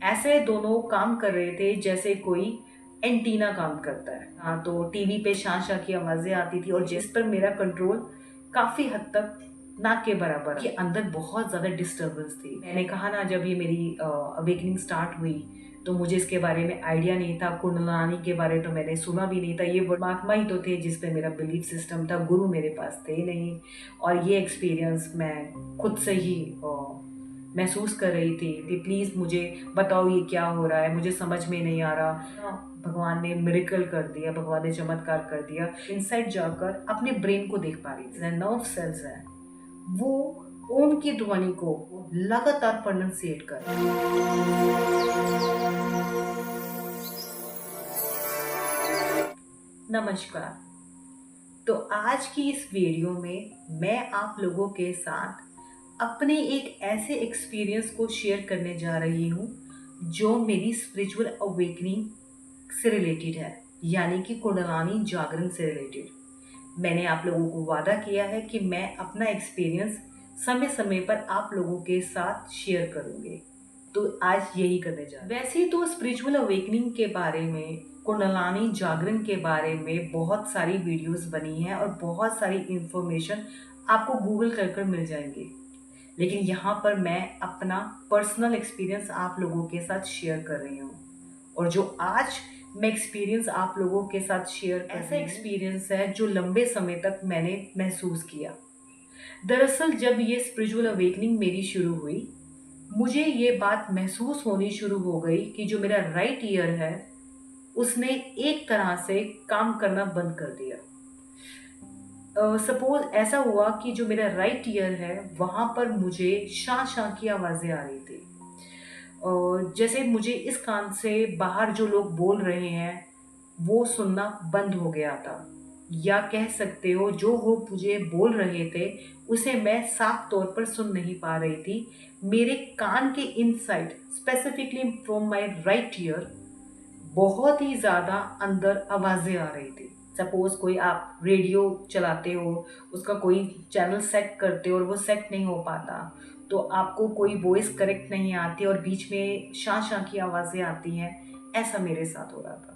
ऐसे दोनों काम कर रहे थे जैसे कोई एंटीना काम करता है। हाँ, तो टीवी पे शां शां की आवाजें आती थी और जिस पर मेरा कंट्रोल काफी हद तक ना के बराबर, के अंदर बहुत ज्यादा डिस्टरबेंस थी। मैंने कहा ना, जब ये मेरी अवेकनिंग स्टार्ट हुई तो मुझे इसके बारे में आइडिया नहीं था। कुंडलानी के बारे तो मैंने सुना भी नहीं था। ये परमात्मा ही तो थे जिस पे मेरा बिलीफ सिस्टम था, गुरु मेरे पास थे नहीं। और ये एक्सपीरियंस मैं खुद से ही महसूस कर रही थी कि प्लीज़ मुझे बताओ ये क्या हो रहा है, मुझे समझ में नहीं आ रहा। भगवान ने मिरेकल कर दिया, भगवान ने चमत्कार कर दिया। इनसाइड जाकर अपने ब्रेन को देख पा रही थी। नर्व सेल्स हैं, वो ओम की ध्वनि को लगातार प्रोनाउंसिएट कर रहे हैं। नमस्कार। तो आज की इस वीडियो में मैं आप लोगों के साथ अपने एक ऐसे एक्सपीरियंस को शेयर करने जा रही हूँ जो मेरी स्पिरिचुअल अवेकनिंग से रिलेटेड है, यानी कि कुंडलानी जागरण से रिलेटेड। मैंने आप लोगों को वादा किया है कि मैं अपना एक्सपीरियंस समय समय पर आप लोगों के साथ शेयर करूँगी, तो आज यही करने जा रही हूँ। वैसे तो स्पिरिचुअल अवेकनिंग के बारे में, कुंडलानी जागरण के बारे में बहुत सारी वीडियोस बनी हैं और बहुत सारी इंफॉर्मेशन आपको गूगल कर मिल जाएंगी। लेकिन यहाँ पर मैं अपना पर्सनल एक्सपीरियंस आप लोगों के साथ शेयर कर रही हूँ। और जो आज मैं एक्सपीरियंस आप लोगों के साथ शेयर कर ऐसा एक्सपीरियंस है जो लंबे समय तक मैंने महसूस किया। दरअसल जब ये स्पिरिचुअल अवेकनिंग मेरी शुरू हुई, मुझे ये बात महसूस होनी शुरू हो गई कि जो मेरा राइट ईयर है उसने एक तरह से काम करना बंद कर दिया। सपोज ऐसा हुआ कि जो मेरा राइट ईयर है वहां पर मुझे शां शां की आवाजें आ रही थी। जैसे मुझे इस कान से बाहर जो लोग बोल रहे हैं वो सुनना बंद हो गया था, या कह सकते हो जो वो मुझे बोल रहे थे उसे मैं साफ तौर पर सुन नहीं पा रही थी। मेरे कान के inside, specifically from my right year, बहुत ही ज़्यादा अंदर आवाज़ें आ रही थी। सपोज़ कोई आप रेडियो चलाते हो, उसका कोई चैनल सेट करते हो और वो सेट नहीं हो पाता, तो आपको कोई वॉइस करेक्ट नहीं आती और बीच में शां शां की आवाज़ें आती हैं। ऐसा मेरे साथ हो रहा था।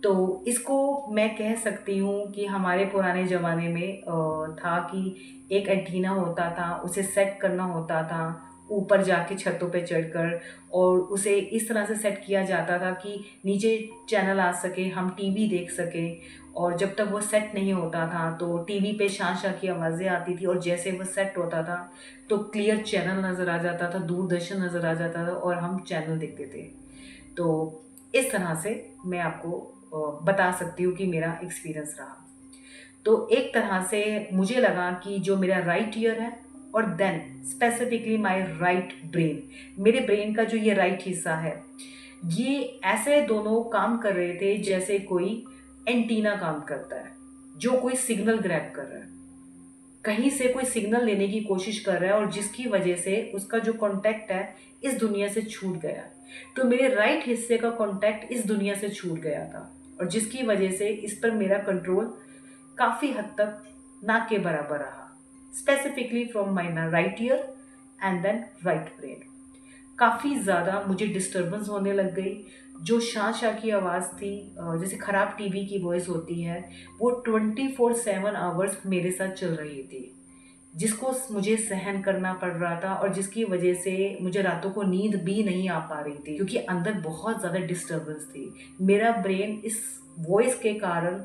तो इसको मैं कह सकती हूँ कि हमारे पुराने ज़माने में था कि एक एंटीना होता था, उसे सेट करना होता था ऊपर जाके छतों पे चढ़कर, और उसे इस तरह से सेट किया जाता था कि नीचे चैनल आ सके, हम टीवी देख सकें। और जब तक वो सेट नहीं होता था तो टीवी पे शां शां की आवाज़ें आती थी, और जैसे वो सेट होता था तो क्लियर चैनल नज़र आ जाता था, दूरदर्शन नज़र आ जाता था और हम चैनल देखते थे। तो इस तरह से मैं आपको बता सकती हूँ कि मेरा एक्सपीरियंस रहा। तो एक तरह से मुझे लगा कि जो मेरा राइट ईयर है और then specifically my right brain, मेरे ब्रेन का जो ये राइट हिस्सा है, ये ऐसे दोनों काम कर रहे थे जैसे कोई एंटीना काम करता है, जो कोई सिग्नल ग्रैब कर रहा है, कहीं से कोई सिग्नल लेने की कोशिश कर रहा है और जिसकी वजह से उसका जो कांटेक्ट है इस दुनिया से छूट गया। तो मेरे राइट हिस्से का कांटेक्ट इस दुनिया से छूट गया था, और जिसकी वजह से इस पर मेरा कंट्रोल काफ़ी हद तक ना के बराबर रहा, specifically from my right ear and then right brain. काफ़ी ज़्यादा मुझे डिस्टर्बेंस होने लग गई। जो शां शां की आवाज़ थी, जैसे ख़राब टीवी की वॉइस होती है, वो 24/7 आवर्स मेरे साथ चल रही थी, जिसको मुझे सहन करना पड़ रहा था और जिसकी वजह से मुझे रातों को नींद भी नहीं आ पा रही थी, क्योंकि अंदर बहुत ज़्यादा डिस्टर्बेंस थी। मेरा ब्रेन इस वॉइस के कारण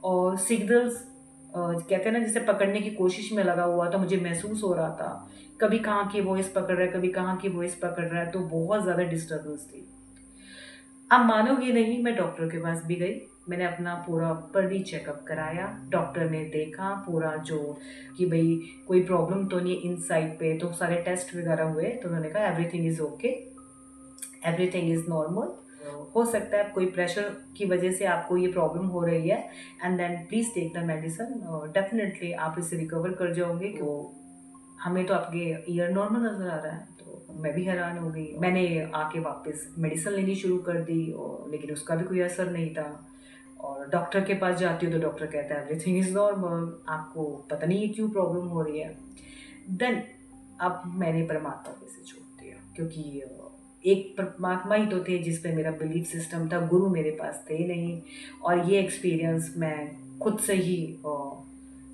और सिग्नल्स कहते हैं ना, जैसे पकड़ने की कोशिश में लगा हुआ था। मुझे महसूस हो रहा था कभी कहाँ की वॉइस पकड़ रहा है, कभी कहाँ की वॉइस पकड़ रहा है, तो बहुत ज़्यादा डिस्टर्बेंस थी। आप मानोगे नहीं, मैं डॉक्टर के पास भी गई। मैंने अपना पूरा प्रॉपर्ली चेकअप कराया। डॉक्टर ने देखा पूरा जो कि भाई कोई प्रॉब्लम तो नहीं इनसाइड पे, तो सारे टेस्ट वगैरह हुए तो उन्होंने कहा everything is okay, everything is normal. हो सकता है कोई प्रेशर की वजह से आपको ये प्रॉब्लम हो रही है, and then please take the medicine, definitely आप इससे रिकवर कर जाओगे। तो हमें तो आपके ईयर नॉर्मल नज़र आ रहा है, तो मैं भी हैरान हो गई। मैंने आके वापस मेडिसिन लेनी शुरू कर दी, और लेकिन उसका भी कोई असर नहीं था। और डॉक्टर के पास जाती हूँ तो डॉक्टर कहता है एवरीथिंग इज़ नॉर्मल, आपको पता नहीं है क्यों प्रॉब्लम हो रही है। देन अब मैंने परमात्मा पे से छोड़ दिया, क्योंकि एक परमात्मा ही तो थे जिस पे मेरा बिलीफ सिस्टम था, गुरु मेरे पास थे नहीं। और ये एक्सपीरियंस मैं खुद से ही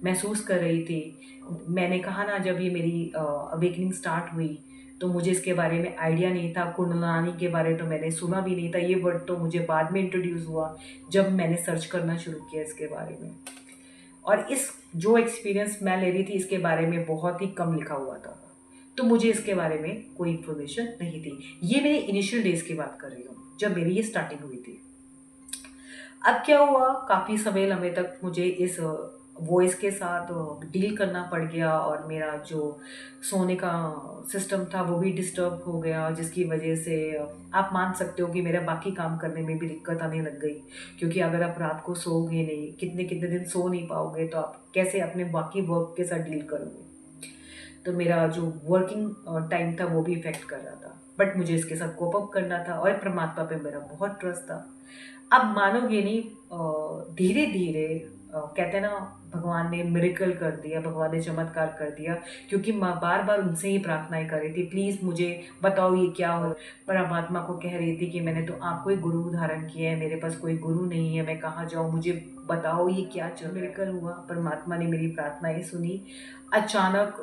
महसूस कर रही थी। मैंने कहा ना, जब ये मेरी अवेकनिंग स्टार्ट हुई तो मुझे इसके बारे में आइडिया नहीं था। कुंडलानी के बारे तो मैंने सुना भी नहीं था, ये वर्ड तो मुझे बाद में इंट्रोड्यूस हुआ जब मैंने सर्च करना शुरू किया इसके बारे में। और इस जो एक्सपीरियंस मैं ले रही थी इसके बारे में बहुत ही कम लिखा हुआ था, तो मुझे इसके बारे में कोई इन्फॉर्मेशन नहीं थी। ये मेरे इनिशियल डेज की बात कर रही हूँ जब मेरी ये स्टार्टिंग हुई थी। अब क्या हुआ, काफ़ी समय लंबे तक मुझे इस वॉइस के साथ डील करना पड़ गया, और मेरा जो सोने का सिस्टम था वो भी डिस्टर्ब हो गया, जिसकी वजह से आप मान सकते हो कि मेरा बाकी काम करने में भी दिक्कत आने लग गई। क्योंकि अगर आप रात को सोओगे नहीं, कितने कितने दिन सो नहीं पाओगे, तो आप कैसे अपने बाकी वर्क के साथ डील करोगे। तो मेरा जो वर्किंग टाइम था वो भी इफेक्ट कर रहा था, बट मुझे इसके साथ कोप अप करना था, और परमात्मा पे मेरा बहुत ट्रस्ट था। अब मानोगे नहीं, धीरे धीरे कहते हैं ना, भगवान ने मिरेकल कर दिया, भगवान ने चमत्कार कर दिया। क्योंकि मैं बार बार उनसे ही प्रार्थनाएं कर रही थी, प्लीज़ मुझे बताओ ये क्या हो। परमात्मा को कह रही थी कि मैंने तो आपको ही गुरु धारण किया है, मेरे पास कोई गुरु नहीं है, मैं कहाँ जाऊँ, मुझे बताओ ये क्या चल। मिरेकल हुआ, परमात्मा ने मेरी प्रार्थनाएं सुनी। अचानक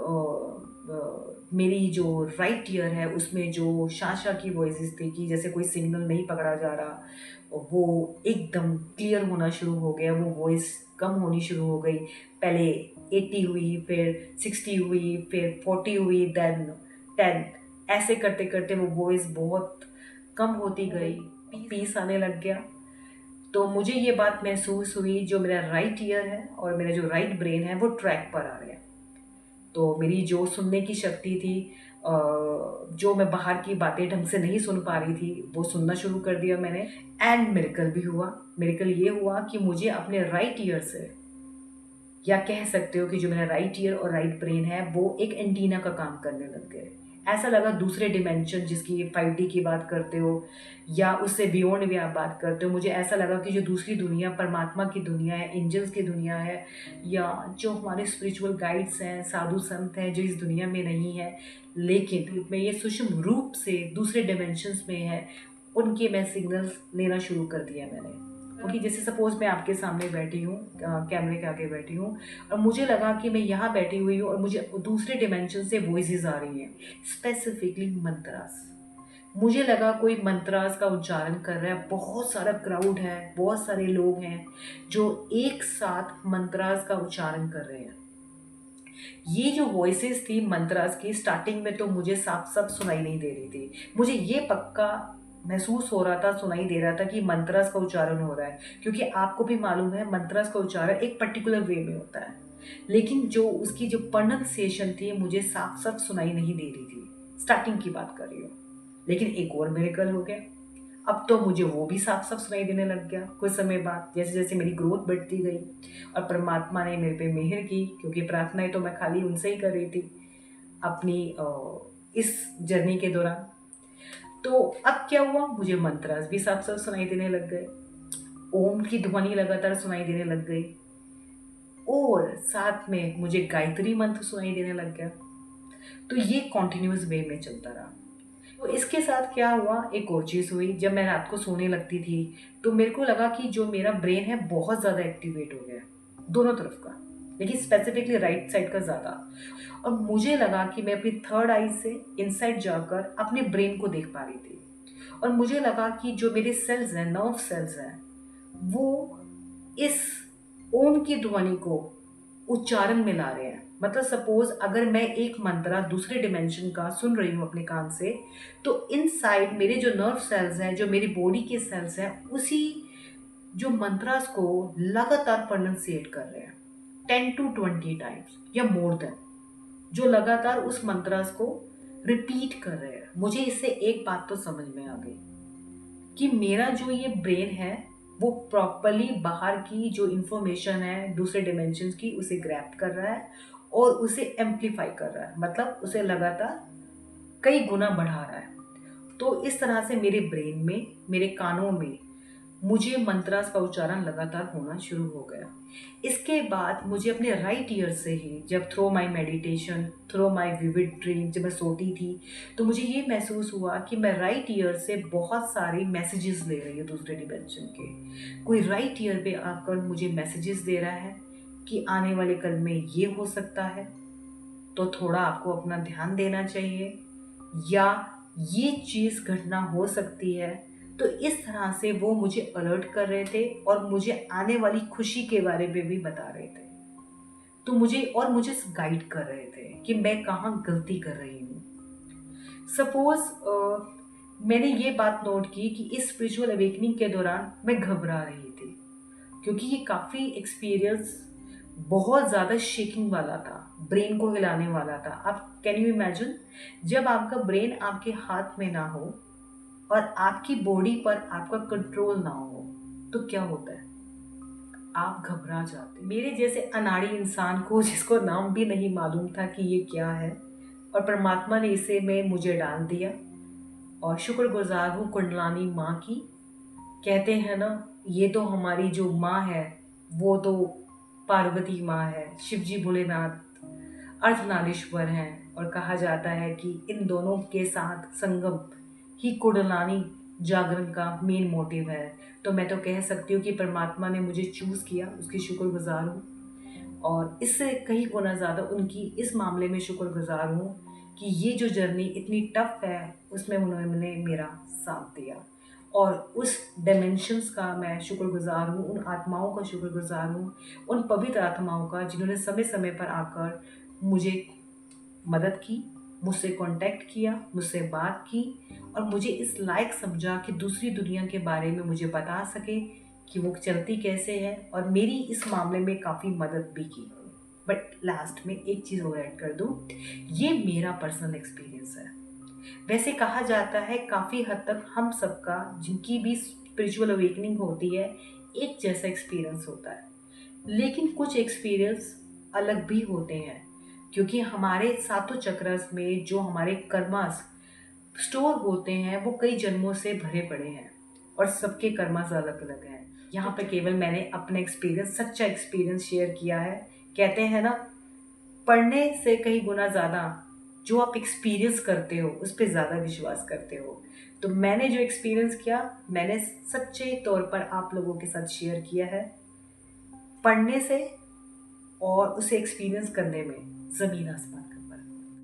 मेरी जो राइट ईयर है उसमें जो शाशा की वॉइसेस थी कि जैसे कोई सिग्नल नहीं पकड़ा जा रहा, वो एकदम क्लियर होना शुरू हो गया। वो वॉइस कम होनी शुरू हो गई। पहले 80 हुई, फिर 60 हुई, फिर 40 हुई, देन 10। ऐसे करते करते वो वॉइस बहुत कम होती गई, पीस आने लग गया। तो मुझे ये बात महसूस हुई, जो मेरा राइट ईयर है और मेरा जो राइट ब्रेन है वो ट्रैक पर आ रहे हैं। तो मेरी जो सुनने की शक्ति थी, जो मैं बाहर की बातें ढंग से नहीं सुन पा रही थी, वो सुनना शुरू कर दिया मैंने। एंड मिरेकल भी हुआ। मिरेकल ये हुआ कि मुझे अपने राइट ईयर से, या कह सकते हो कि जो मेरा राइट ईयर और राइट ब्रेन है वो एक एंटीना का काम करने लग गए। ऐसा लगा दूसरे डिमेंशन, जिसकी 5D की बात करते हो या उससे बियॉन्ड भी आप बात करते हो, मुझे ऐसा लगा कि जो दूसरी दुनिया, परमात्मा की दुनिया है, एंजल्स की दुनिया है, या जो हमारे स्पिरिचुअल गाइड्स हैं, साधु संत हैं, जो इस दुनिया में नहीं है लेकिन मैं ये सूक्ष्म रूप से दूसरे डिमेंशंस में है, उनके मैं सिग्नल्स लेना शुरू कर दिया मैंने। क्योंकि जैसे सपोज मैं आपके सामने बैठी हूँ, कैमरे के आगे बैठी हूँ, और मुझे लगा कि मैं यहाँ बैठी हुई हूँ और मुझे दूसरे डिमेंशन से वॉइसेस आ रही हैं, स्पेसिफिकली मंत्रास। मुझे लगा कोई मंत्रास का उच्चारण कर रहा है, बहुत सारा क्राउड है, बहुत सारे लोग हैं जो एक साथ मंत्रास का उच्चारण कर रहे हैं। ये जो वॉइसेस थी मंत्रास की, स्टार्टिंग में तो मुझे साफ साफ सुनाई नहीं दे रही थी। मुझे ये पक्का महसूस हो रहा था, सुनाई दे रहा था कि मंत्रास का उच्चारण हो रहा है, क्योंकि आपको भी मालूम है मंत्रास का उच्चारण एक पर्टिकुलर वे में होता है। लेकिन जो उसकी जो प्रोनंसिएशन थी मुझे साफ साफ सुनाई नहीं दे रही थी। स्टार्टिंग की बात कर रही हूँ। लेकिन एक और मिरेकल हो गया। अब तो मुझे वो भी साफ साफ सुनाई देने लग गया कुछ समय बाद, जैसे जैसे मेरी ग्रोथ बढ़ती गई और परमात्मा ने मेरे पे मेहर की। क्योंकि प्रार्थनाएं तो मैं खाली उनसे ही कर रही थी अपनी इस जर्नी के दौरान। तो अब क्या हुआ, मुझे मंत्रास भी साफ साफ सुनाई देने लग गए, ओम की ध्वनि लगातार सुनाई देने लग गई, और साथ में मुझे गायत्री मंत्र सुनाई देने लग गया। तो ये कॉन्टिन्यूस वे में चलता रहा। तो इसके साथ क्या हुआ, एक और चीज़ हुई। जब मैं रात को सोने लगती थी तो मेरे को लगा कि जो मेरा ब्रेन है बहुत ज़्यादा एक्टिवेट हो गया, दोनों तरफ का, लेकिन स्पेसिफिकली राइट साइड का ज़्यादा। और मुझे लगा कि मैं अपनी थर्ड आई से इनसाइड जाकर अपने ब्रेन को देख पा रही थी। और मुझे लगा कि जो मेरे सेल्स हैं, नर्व सेल्स हैं, वो इस ओम की ध्वनि को उच्चारण में ला रहे हैं। मतलब सपोज अगर मैं एक मंत्रा दूसरे डिमेंशन का सुन रही हूँ अपने कान से, तो इनसाइड मेरे जो नर्व सेल्स हैं, जो मेरी बॉडी के सेल्स हैं, उसी जो मंत्रास को लगातार प्रोनाउंसिएट कर रहे हैं 10 to 20 टाइम्स या मोर देन, जो लगातार उस मंत्रास को रिपीट कर रहे हैं। मुझे इससे एक बात तो समझ में आ गई कि मेरा जो ये ब्रेन है वो प्रॉपरली बाहर की जो इंफॉर्मेशन है दूसरे डिमेंशन की, उसे ग्रैब कर रहा है और उसे एम्पलीफाई कर रहा है, मतलब उसे लगातार कई गुना बढ़ा रहा है। तो इस तरह से मेरे ब्रेन में, मेरे कानों में मुझे मंत्रास का उच्चारण लगातार होना शुरू हो गया। इसके बाद मुझे अपने राइट ईयर से ही, जब through my meditation, through my vivid dream, जब मैं सोती थी, तो मुझे ये महसूस हुआ कि मैं राइट ईयर से बहुत सारे मैसेजेस ले रही हूँ दूसरे डिमेंशन के। कोई राइट ईयर पे आकर मुझे मैसेजेस दे रहा है कि आने वाले कल में ये हो सकता है, तो थोड़ा आपको अपना ध्यान देना चाहिए, या ये चीज़ घटना हो सकती है। तो इस तरह से वो मुझे अलर्ट कर रहे थे और मुझे आने वाली खुशी के बारे में भी बता रहे थे। तो मुझे गाइड कर रहे थे कि मैं कहाँ गलती कर रही हूँ। सपोज मैंने ये बात नोट की कि इस स्पिरिचुअल अवेकनिंग के दौरान मैं घबरा रही थी, क्योंकि ये काफ़ी एक्सपीरियंस बहुत ज़्यादा शेकिंग वाला था, ब्रेन को हिलाने वाला था। आप कैन यू इमेजिन, जब आपका ब्रेन आपके हाथ में ना हो और आपकी बॉडी पर आपका कंट्रोल ना हो, तो क्या होता है, आप घबरा जाते। मेरे जैसे अनाड़ी इंसान को, जिसको नाम भी नहीं मालूम था कि ये क्या है, और परमात्मा ने इसे में मुझे डाल दिया, और शुक्रगुजार हूँ कुंडलानी माँ की। कहते हैं ना, ये तो हमारी जो माँ है वो तो पार्वती माँ है, शिवजी भोलेनाथ अर्धनारीश्वर हैं, और कहा जाता है कि इन दोनों के साथ संगम ही कुंडलानी जागरण का मेन मोटिव है। तो मैं तो कह सकती हूँ कि परमात्मा ने मुझे चूज़ किया, उसकी शुक्रगुजार हूँ। और इससे कहीं गुना ज़्यादा उनकी इस मामले में शुक्रगुजार हूँ कि ये जो जर्नी इतनी टफ है उसमें उन्होंने मेरा साथ दिया। और उस डायमेंशंस का मैं शुक्रगुजार हूँ, उन आत्माओं का शुक्रगुजार हूँ, उन पवित्र आत्माओं का जिन्होंने समय समय पर आकर मुझे मदद की, मुझसे कांटेक्ट किया, मुझसे बात की, और मुझे इस लायक समझा कि दूसरी दुनिया के बारे में मुझे बता सके कि वो चलती कैसे है, और मेरी इस मामले में काफ़ी मदद भी की। बट लास्ट में एक चीज़ और ऐड कर दूँ, ये मेरा पर्सनल एक्सपीरियंस है। वैसे कहा जाता है काफ़ी हद तक हम सबका, जिनकी भी स्पिरिचुअल अवेकनिंग होती है, एक जैसा एक्सपीरियंस होता है। लेकिन कुछ एक्सपीरियंस अलग भी होते हैं, क्योंकि हमारे सातों चक्रस में जो हमारे कर्मास स्टोर होते हैं वो कई जन्मों से भरे पड़े हैं, और सबके कर्मास अलग अलग हैं। यहाँ पे केवल मैंने अपना एक्सपीरियंस, सच्चा एक्सपीरियंस शेयर किया है। कहते हैं ना, पढ़ने से कई गुना ज़्यादा जो आप एक्सपीरियंस करते हो उस पर ज़्यादा विश्वास करते हो। तो मैंने जो एक्सपीरियंस किया, मैंने सच्चे तौर पर आप लोगों के साथ शेयर किया है। पढ़ने से और उसे एक्सपीरियंस करने में ज़मीन आसमान